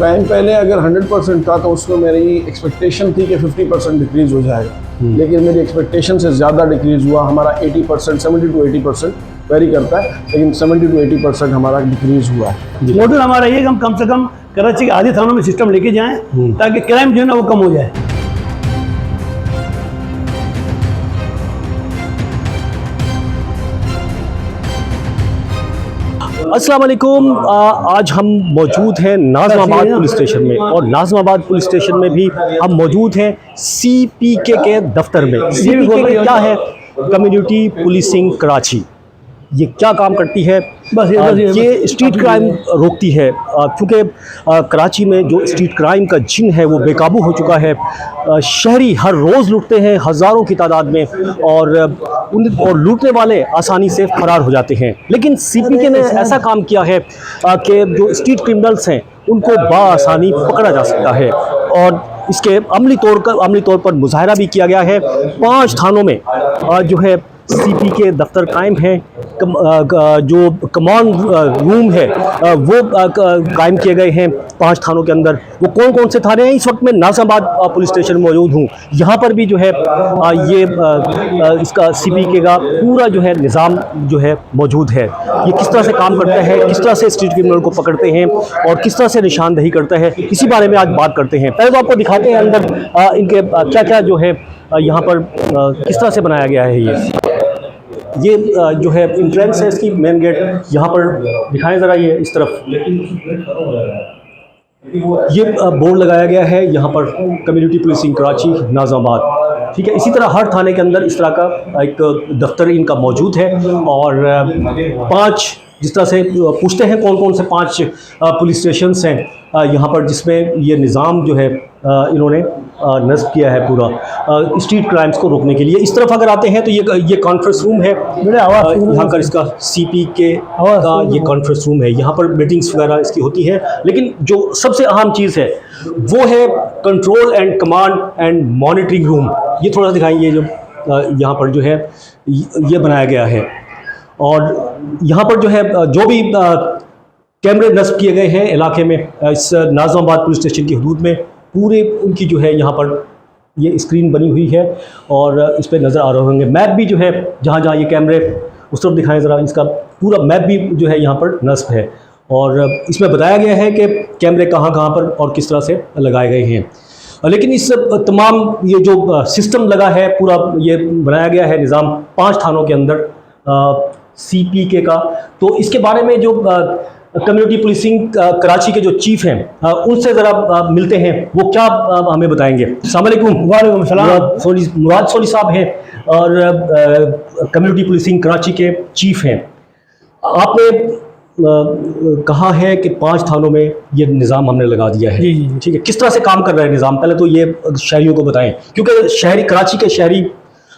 Crime पहले अगर 100% था तो उसमें मेरी एक्सपेक्टेशन थी कि 50% डिक्रीज़ हो जाएगा, लेकिन मेरी एक्सपेक्टेशन से ज़्यादा डिक्रीज़ हुआ। हमारा 80%, 70 to 80% वेरी करता है, लेकिन 70 to 80% हमारा डिक्रीज़ हुआ है। मॉडल हमारा ये कि हम कम से कम कराची के आधे थानों में सिस्टम लेके जाएं ताकि क्राइम जो है ना वो कम हो जाए। अस्सलाम वालेकुम। आज हम मौजूद हैं नाज़िमाबाद पुलिस स्टेशन में, और नाज़िमाबाद पुलिस स्टेशन में भी हम मौजूद हैं CPK के दफ्तर में। CPK क्या है? Community policing Karachi. ये क्या काम करती है? ये स्ट्रीट क्राइम रोकती है, क्योंकि कराची में जो स्ट्रीट क्राइम का जिन है वो बेकाबू हो चुका है। शहरी हर रोज़ लूटते हैं हज़ारों की तादाद में, और लूटने वाले आसानी से फरार हो जाते हैं। लेकिन CPK ने ऐसा काम किया है कि जो स्ट्रीट क्रिमिनल्स हैं उनको बाआसानी पकड़ा जा सकता है, और इसके अमली तौर पर मुजाहरा भी किया गया है। 5 थानों में जो है CPK दफ्तर कायम है। जो कमांड रूम है वो कायम किए गए हैं 5 थानों के अंदर। वो कौन कौन से थाने हैं? इस वक्त मैं नाज़िमाबाद पुलिस स्टेशन में मौजूद हूँ। यहाँ पर भी जो है ये इसका CPK का पूरा जो है निज़ाम जो है मौजूद है। ये किस तरह से काम करता है, किस तरह से स्ट्रीट क्रिमिनल को पकड़ते हैं और किस तरह से निशानदही करता है, इसी बारे में आज बात करते हैं। पहले तो आपको दिखाते हैं अंदर इनके क्या क्या जो है यहाँ पर किस तरह से बनाया गया है। ये जो है इंट्रेंस है इसकी, मेन गेट। यहाँ पर दिखाएं ज़रा, ये इस तरफ ये बोर्ड लगाया गया है यहाँ पर कम्युनिटी पुलिसिंग कराची नाज़िमाबाद। ठीक है, इसी तरह हर थाने के अंदर इस तरह का एक दफ्तर इनका मौजूद है। और 5 जिस तरह से पूछते हैं कौन कौन से 5 पुलिस स्टेशंस हैं यहाँ पर, जिसमें ये निज़ाम जो है इन्होंने नस्ब किया है पूरा स्ट्रीट क्राइम्स को रोकने के लिए। इस तरफ अगर आते हैं तो ये कॉन्फ्रेंस रूम है। यहाँ का इसका CPK का ये कॉन्फ्रेंस रूम है। यहाँ पर मीटिंग्स वगैरह इसकी होती हैं। लेकिन जो सबसे अहम चीज़ है वो है control and command and monitoring room. ये थोड़ा सा दिखाएंगे, जो यहाँ पर जो है ये बनाया गया है। और यहाँ पर जो है जो भी कैमरे नस्ब किए गए हैं इलाके में, इस नाज़िमाबाद पुलिस स्टेशन की हदूद में, पूरे उनकी जो है यहाँ पर ये स्क्रीन बनी हुई है और इस पर नज़र आ रहे होंगे। मैप भी जो है जहाँ जहाँ ये कैमरे, उस तरफ दिखाएं ज़रा, इसका पूरा मैप भी जो है यहाँ पर नस्ब है। और इसमें बताया गया है कि कैमरे कहाँ कहाँ पर और किस तरह से लगाए गए हैं। लेकिन इस तमाम ये जो सिस्टम लगा है, पूरा ये बनाया गया है निज़ाम 5 थानों के अंदर CPK का। तो इसके बारे में जो कम्युनिटी पुलिसिंग कराची के जो चीफ हैं उनसे ज़रा मिलते हैं, वो क्या हमें बताएंगे। अस्सलाम वालेकुम। वालेकुम सलाम। मुराद सोनी साहब हैं और कम्युनिटी पुलिसिंग कराची के चीफ हैं। आपने कहा है कि 5 थानों में ये निज़ाम हमने लगा दिया है। जी जी, ठीक है, किस तरह से काम कर रहा है निज़ाम? पहले तो ये शहरियों को बताएं, क्योंकि शहरी कराची के शहरी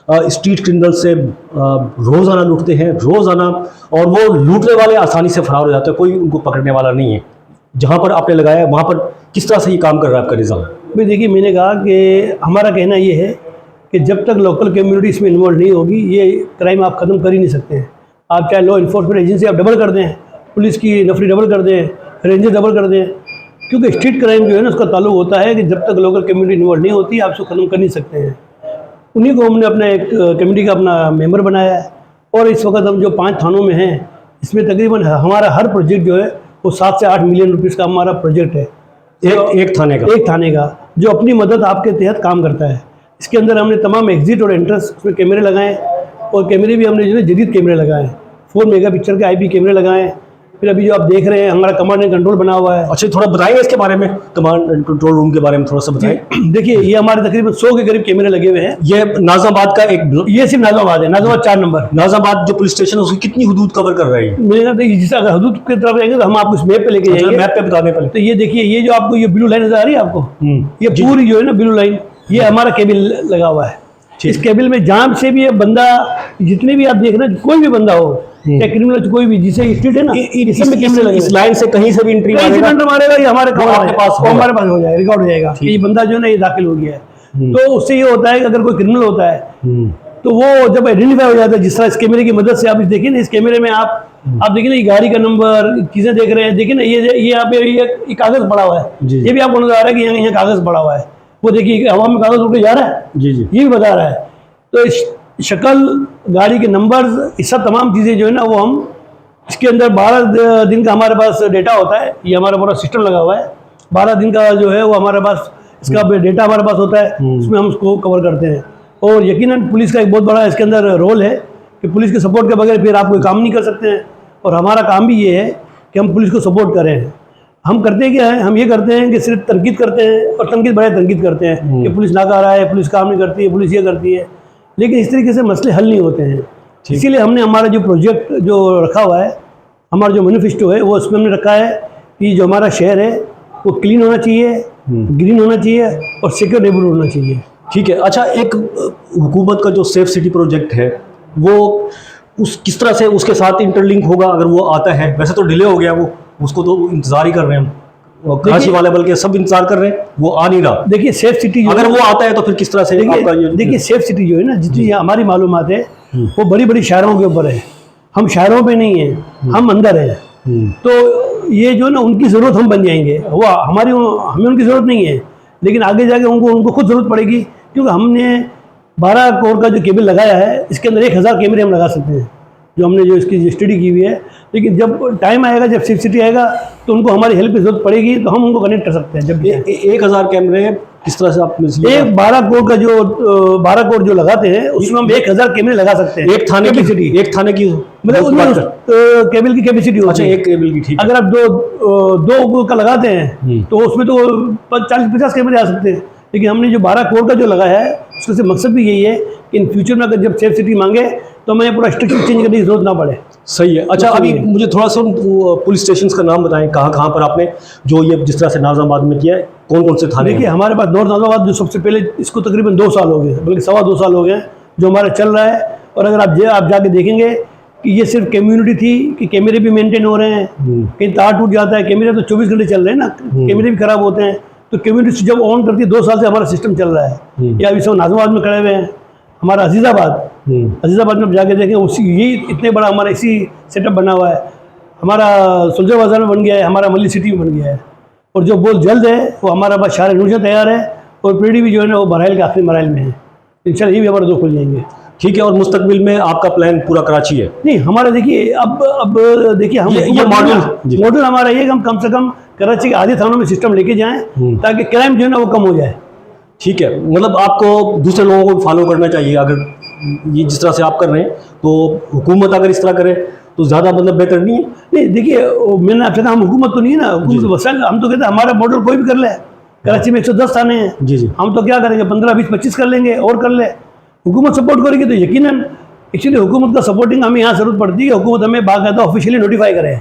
स्ट्रीट क्रिमिनल से रोज़ाना लूटते हैं, रोज़ाना, और वो लूटने वाले आसानी से फरार हो जाते हैं, कोई उनको पकड़ने वाला नहीं है। जहाँ पर आपने लगाया है वहाँ पर किस तरह से ये काम कर रहा है आपका निज़ाम? भाई देखिए, मैंने कहा कि हमारा कहना ये है कि जब तक लोकल कम्युनिटी इसमें इन्वॉल्व नहीं होगी ये क्राइम आप ख़त्म कर ही नहीं सकते हैं। आप चाहे लॉ इन्फोर्समेंट एजेंसी आप डबल कर दें, पुलिस की नफरी डबल कर दें, रेंजर डबल कर दें, क्योंकि स्ट्रीट क्राइम जो है ना उसका ताल्लुक होता है कि जब तक लोकल कम्युनिटी इन्वॉल्व नहीं होती आप उसको ख़त्म कर नहीं सकते हैं। उन्हीं को हमने अपना एक कमेटी का अपना मेंबर बनाया है। और इस वक्त हम जो 5 थानों में हैं, इसमें तकरीबन हमारा हर प्रोजेक्ट जो है वो 7 से 8 मिलियन रुपीस का हमारा प्रोजेक्ट है। एक थाने का जो अपनी मदद आपके तहत काम करता है। इसके अंदर हमने तमाम एग्जिट और एंट्रेंस उसमें कैमरे लगाए, और कैमरे भी हमने जो है जदीद कैमरे लगाए, 4 मेगापिक्सल के IP कैमरे लगाए। फिर अभी जो आप देख रहे हैं हमारा कमांड एंड कंट्रोल बना हुआ है। अच्छा, थोड़ा बताइए इसके बारे में, कमांड एंड कंट्रोल रूम के बारे में थोड़ा सा बताइए। देखिए, ये हमारे तकरीबन 100 के करीब कैमरे लगे हुए हैं। ये नाज़िमाबाद का एक, ये सिर्फ नाज़िमाबाद है, नाज़िमाबाद 4 नंबर। नाज़िमाबाद जो पुलिस स्टेशन है उसकी कितनी हदूद कवर कर रही है? मेरे ख्याल से जिस अगर हदूद की तरफ जाएंगे तो हम आपको इस मैप पे लेके जाएंगे। मैप पे बता दें पहले। तो ये देखिए, ये जो आपको ये ब्लू लाइन नजर आ रही है आपको, ये पूरी जो है ना ब्लू लाइन, ये हमारा केबल लगा हुआ है। इस केबल में जहाँ से भी ये बंदा, जितने भी आप देख रहे हैं, कोई भी बंदा हो या क्रिमिनल, कोई भी जिसे स्ट्रीट है ना, इसमें कैमरे लगे। इस लाइन से कहीं से भी एंट्री मारेगा, ये हमारे पास हो जाएगा, रिकॉर्ड हो जाएगा कि ये बंदा जो है ना ये दाखिल हो गया है। तो उससे ये होता है कि अगर कोई क्रिमिनल होता है तो वो जब आइडेंटिफाई हो जाता है, जिस तरह इस कैमरे की मदद से आप देखिए ना, इस कैमरे में आप देखिए ना, ये गाड़ी का नंबर, चीज़ें देख रहे हैं, देखिए ना, ये यहाँ पे ये कागज़ पड़ा हुआ है, जी। ये भी आपको नजर आ रहा है कि यहाँ कागज़ पड़ा हुआ है, वो देखिए हवा में कागज़ उड़ के जा रहा है, जी जी। ये भी बता रहा है। तो इस शक्ल, गाड़ी के नंबर्स, ये सब तमाम चीज़ें जो है ना, वो हम इसके अंदर 12 दिन का हमारे पास डेटा होता है। ये हमारा पूरा सिस्टम लगा हुआ है, 12 दिन का जो है वो हमारे पास इसका डेटा हमारे पास होता है, उसमें हम उसको कवर करते हैं। और यकीनन पुलिस का एक बहुत बड़ा इसके अंदर रोल है कि पुलिस के सपोर्ट के बगैर फिर आप कोई काम नहीं कर सकते हैं। और हमारा काम भी ये है कि हम पुलिस को सपोर्ट करें। हम करते क्या है, हम ये करते हैं कि सिर्फ तनकीद करते हैं, और तनकीद बड़े तनकीद करते हैं कि पुलिस नाकारा है, पुलिस काम नहीं करती है, पुलिस ये करती है, लेकिन इस तरीके से मसले हल नहीं होते हैं। इसीलिए हमने हमारा जो प्रोजेक्ट जो रखा हुआ है, हमारा जो मैनिफेस्टो है, वो उसमें हमने रखा है कि जो हमारा शहर है वो क्लीन होना चाहिए, ग्रीन होना चाहिए और सिक्योर नेबरहुड होना चाहिए। ठीक है। अच्छा, एक हुकूमत का जो सेफ सिटी प्रोजेक्ट है वो किस तरह से उसके साथ इंटरलिंक होगा अगर वो आता है? वैसे तो डिले हो गया, वो उसको तो इंतज़ार ही कर रहे हैं हम, कराची वाले बल्कि सब इंतजार कर रहे हैं, वो आ नहीं रहा। देखिए सेफ सिटी अगर वो आता है तो फिर किस तरह से आपका ये? देखिए सेफ सिटी जो है ना, जितनी हमारी मालूमात है वो बड़ी बड़ी शहरों के ऊपर है, हम शहरों पे नहीं है, हम अंदर हैं। तो ये जो ना उनकी ज़रूरत हम बन जाएंगे, वो हमें उनकी ज़रूरत नहीं है, लेकिन आगे जाके उनको खुद ज़रूरत पड़ेगी, क्योंकि हमने 12 करोड़ का जो केबल लगाया है, इसके अंदर 1000 कैमरे हम लगा सकते हैं, जो हमने जो इसकी स्टडी की हुई है। लेकिन जब टाइम आएगा, जब सेफ सिटी आएगा, तो उनको हमारी हेल्प की जरूरत पड़ेगी, तो हम उनको कनेक्ट कर सकते हैं। जब 1000 कैमरे किस तरह से आप एक 12 करोड़ का जो 12 करोड़ जो लगाते हैं, उसमें हम 1000 कैमरे लगा सकते हैं। एक थाने की मतलब केबल की कैपेसिटी होती है। अच्छा, एक केबल की, ठीक है। अगर आप दो का लगाते हैं तो उसमें तो 40-50 कैमरे आ सकते हैं। लेकिन हमने जो 12 करोड़ का जो लगाया है, उसका मकसद भी यही है कि इन फ्यूचर में अगर जब सेफ सिटी मांगे तो हमें पूरा स्ट्रक्चर चेंज करने की जरूरत ना पड़े। सही है। अच्छा, अभी मुझे थोड़ा सा पुलिस स्टेशन का नाम बताएं, कहाँ पर आपने जो ये जिस तरह से नाज़ाबाद में किया है, कौन कौन से थाने? देखिए हमारे पास नॉर्थ नाज़ाबाद जो सबसे पहले, इसको तकरीबन 2 साल हो गए, बल्कि 2.25 साल हो गए जो हमारा चल रहा है। और अगर आप जाके देखेंगे कि ये सिर्फ कम्युनिटी थी कि कैमरे भी मेंटेन हो रहे हैं, कहीं तार टूट जाता है, कैमरे तो 24 घंटे चल रहे हैं ना, कैमरे भी खराब होते हैं, तो कम्युनिटी जब ऑन करती है, 2 साल से हमारा सिस्टम चल रहा है। या अभी सब नाज़ाबाद में खड़े हुए हैं। हमारा अजीज़ाबाद में जाके देखें, उसी ये इतने बड़ा हमारा इसी सेटअप बना हुआ है। हमारा सुल्तान बाजार में बन गया है, हमारा मल्ली सिटी में बन गया है। और जो बहुत जल्द है वो हमारा बस शार नूर से तैयार है, और पीढ़ी भी जो है ना वो बहराइल के आखिरी मराइल में है। इंशाल्लाह ये भी हमारे 2 खुल जाएंगे। ठीक है। और मुस्तकबिल में आपका प्लान पूरा कराची है? नहीं, हमारा देखिए अब देखिए हम ये मॉडल हमारा ये कि हम कम से कम कराची के आधे थानों में सिस्टम लेके जाएं, ताकि क्राइम जो है ना वो कम हो जाए। ठीक है। मतलब आपको दूसरे लोगों को फॉलो करना चाहिए। अगर ये जिस तरह से आप कर रहे हैं, तो हुकूमत अगर इस तरह करे तो ज़्यादा मतलब बेहतर नहीं है? नहीं, देखिए मैंने आपसे कहा हम हुकूमत तो नहीं है ना, हुकूमत वसाइल, हम तो कहते हैं हमारा मॉडल कोई भी कर ले। कराची में 110 थाने हैं, जी। हम तो क्या करेंगे, 15, 20, 25 कर लेंगे और कर ले। हुकूमत सपोर्ट करेगी तो यकीनन, एक्चुअली हुकूमत का सपोर्टिंग हमें यहाँ ज़रूरत पड़ती है। हुकूमत हमें बाकायदा ऑफिशियली नोटिफाई करे,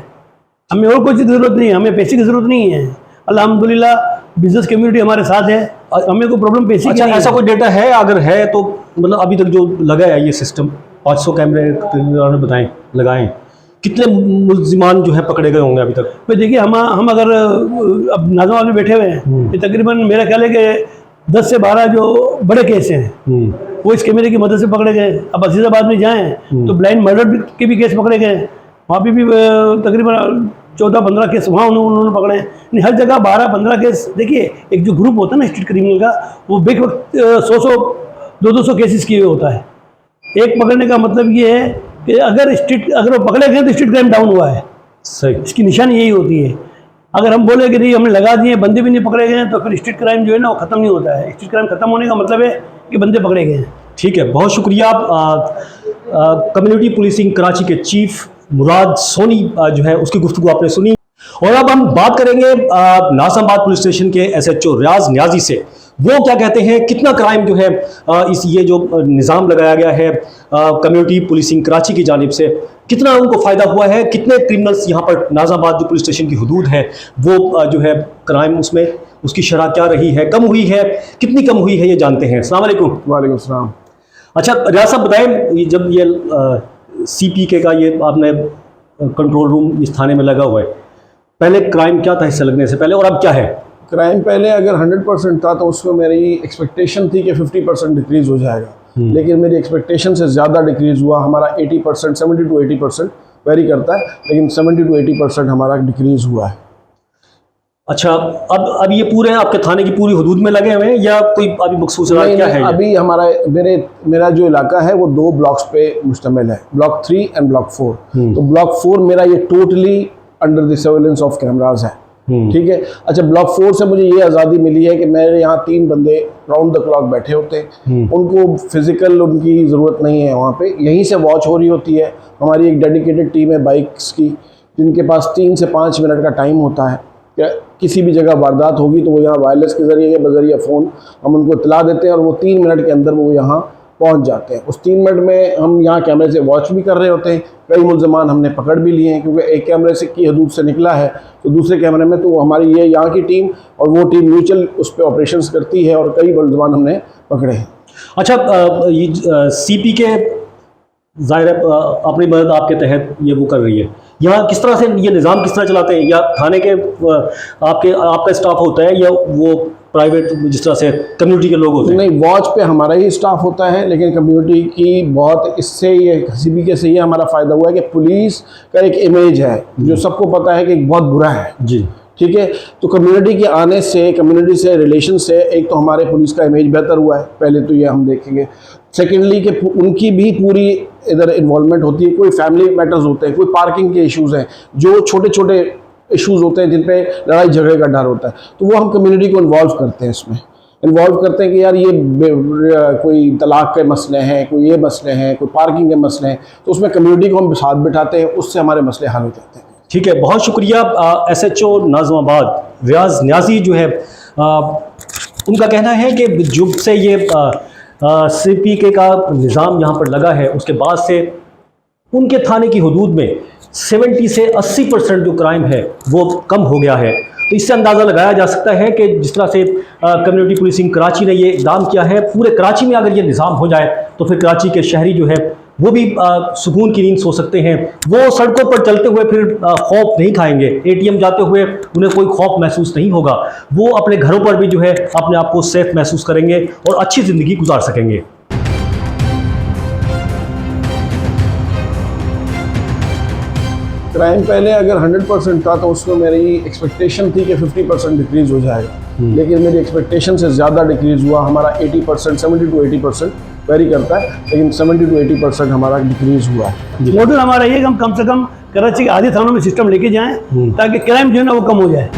हमें और कोई चीज़ की ज़रूरत नहीं है, हमें पैसे की ज़रूरत नहीं है। अल्हम्दुलिल्लाह बिजनेस कम्युनिटी हमारे साथ है, हमें कोई प्रॉब्लम पैसे की नहीं है। ऐसा कोई डेटा है? अगर है तो मतलब अभी तक जो लगा है ये सिस्टम, 500 कैमरे बताएं लगाएं, कितने मुल्जिमान जो है पकड़े गए होंगे अभी तक? तो देखिए हम अगर अब नाज़ाबाद में बैठे हुए हैं, ये तकरीबन मेरा ख्याल है कि 10 से 12 जो बड़े केस हैं वो इस कैमरे की मदद से पकड़े गए। अब अजीज़ाबाद में जाएं तो ब्लाइंड मर्डर के भी केस पकड़े गए, वहाँ पे भी तकरीबन 14-15 केस वहाँ उन्होंने पकड़े हैं। नहीं, हर जगह 12-15 केस। देखिए एक जो ग्रुप होता है ना स्ट्रीट क्रिमिनल का, वो बेक वक्त 100-100, 200 केसेस किए होता है। एक पकड़ने का मतलब ये है कि अगर वो पकड़े गए तो स्ट्रीट क्राइम डाउन हुआ है। सही। इसकी निशानी यही होती है। अगर हम बोले कि नहीं हमने लगा दिए, बंदे भी नहीं पकड़े गए हैं, तो फिर स्ट्रीट क्राइम जो है ना वो ख़त्म नहीं होता है। स्ट्रीट क्राइम ख़त्म होने का मतलब है कि बंदे पकड़े गए हैं। ठीक है, बहुत शुक्रिया। कम्युनिटी पुलिसिंग कराची के चीफ मुराद सोनी जो है उसकी गुफ्तगू आपने सुनी। और अब हम बात करेंगे नाज़ाबाद पुलिस स्टेशन के SHO रियाज न्याजी से। वो क्या कहते हैं, कितना क्राइम जो है ये जो निज़ाम लगाया गया है कम्युनिटी पुलिसिंग कराची की जानिब से, कितना उनको फ़ायदा हुआ है, कितने क्रिमिनल्स यहाँ पर नाज़ाबाद जो पुलिस स्टेशन की हुदूद है वो जो है क्राइम उसमें उसकी शरह क्या रही है, कम हुई है, कितनी कम हुई है, ये जानते हैं। अस्सलाम वालेकुम। वालेकुम सलाम। अच्छा रियाज साहब बताएं, जब ये CPK का ये आपने कंट्रोल रूम इस थाने में लगा हुआ है, पहले क्राइम क्या था इससे लगने से पहले और अब क्या है? क्राइम पहले अगर 100% था तो उसमें मेरी एक्सपेक्टेशन थी कि 50% डिक्रीज़ हो जाएगा, लेकिन मेरी एक्सपेक्टेशन से ज़्यादा डिक्रीज़ हुआ। हमारा 80%, 70 to 80% वेरी करता है, लेकिन 70 to 80% हमारा डिक्रीज़ हुआ है। अच्छा, अब ये पूरे आपके थाने की पूरी हदूद में लगे हुए हैं या कोई अभी मखसूस इलाका क्या है ये? अभी मेरा जो इलाका है वो 2 ब्लॉक्स पे मुश्तमिल है, ब्लॉक 3 एंड ब्लॉक 4। तो ब्लॉक 4 मेरा ये totally under the surveillance of cameras है। ठीक है। अच्छा, ब्लॉक 4 से मुझे ये आज़ादी मिली है कि मेरे यहाँ 3 बंदे राउंड द क्लॉक बैठे होते हैं, उनको फिजिकल उनकी ज़रूरत नहीं है, वहाँ पे यहीं से वॉच हो रही होती है। हमारी एक डेडिकेटेड टीम है बाइक्स की, जिनके पास 3 से 5 मिनट का टाइम होता है कि किसी भी जगह वारदात होगी तो वो यहाँ वायरलेस के ज़रिए या बज़रिया फ़ोन हम उनको इतला देते हैं और वो 3 मिनट के अंदर वो यहाँ पहुँच जाते हैं। उस 3 मिनट में हम यहाँ कैमरे से वॉच भी कर रहे होते हैं। कई मुल्ज़मान हमने पकड़ भी लिए हैं, क्योंकि एक कैमरे से की हदूद से निकला है तो दूसरे कैमरे में तो हमारी ये यहाँ की टीम और वो टीम म्यूचुअल उस पर ऑपरेशंस करती है और कई मुल्ज़मान हमने पकड़े हैं। अच्छा, ये CP के ज़ाहिर है अपनी मदद आपके तहत ये वो कर रही है, यहाँ किस तरह से ये निज़ाम किस तरह चलाते हैं? या थाने के आपका स्टाफ होता है या वो प्राइवेट जिस तरह से कम्युनिटी के लोग होते हैं? नहीं, वॉच पे हमारा ही स्टाफ होता है, लेकिन कम्युनिटी की बहुत इससे ये CP से ये हमारा फ़ायदा हुआ है कि पुलिस का एक इमेज है जो सबको पता है कि बहुत बुरा है जी। ठीक है, तो कम्युनिटी के आने से, कम्युनिटी से रिलेशन से एक तो हमारे पुलिस का इमेज बेहतर हुआ है, पहले तो ये हम देखेंगे। सेकेंडली कि उनकी भी पूरी इधर इन्वॉल्वमेंट होती है। कोई फैमिली मैटर्स होते हैं, कोई पार्किंग के इश्यूज़ हैं, जो छोटे छोटे इश्यूज़ होते हैं जिन पे लड़ाई झगड़े का डर होता है, तो वो हम कम्युनिटी को इन्वॉल्व करते हैं, इसमें इन्वॉल्व करते हैं कि यार ये कोई तलाक के मसले हैं, कोई ये मसले हैं, कोई पार्किंग के मसले हैं, तो उसमें कम्युनिटी को हम साथ बिठाते हैं, उससे हमारे मसले हल हो जाते हैं। ठीक है, बहुत शुक्रिया। SHO नाज़िमाबाद रियाज न्याजी जो है उनका कहना है कि जब से ये CPK का निज़ाम यहाँ पर लगा है उसके बाद से उनके थाने की हदूद में 70 से 80% जो क्राइम है वो कम हो गया है। तो इससे अंदाज़ा लगाया जा सकता है कि जिस तरह से कम्युनिटी पुलिसिंग कराची ने ये इक़दाम किया है, पूरे कराची में अगर ये निज़ाम हो जाए तो फिर कराची के शहरी जो है वो भी सुकून की नींद सो सकते हैं। वो सड़कों पर चलते हुए फिर खौफ नहीं खाएंगे, ATM जाते हुए उन्हें कोई खौफ महसूस नहीं होगा। वो अपने घरों पर भी जो है अपने आप को सेफ महसूस करेंगे और अच्छी ज़िंदगी गुजार सकेंगे। क्राइम पहले अगर 100% था तो उसमें मेरी एक्सपेक्टेशन थी कि 50% डिक्रीज़ हो जाएगा, लेकिन मेरी एक्सपेक्टेशन से ज़्यादा डिक्रीज़ हुआ। हमारा 80%, 70 to 80% वेरी करता है, लेकिन 70 to 80% हमारा डिक्रीज़ हुआ है। मॉडल हमारा ये कि हम कम से कम कराची के आधे थानों में सिस्टम लेके जाएं ताकि क्राइम जो है ना वो कम हो जाए।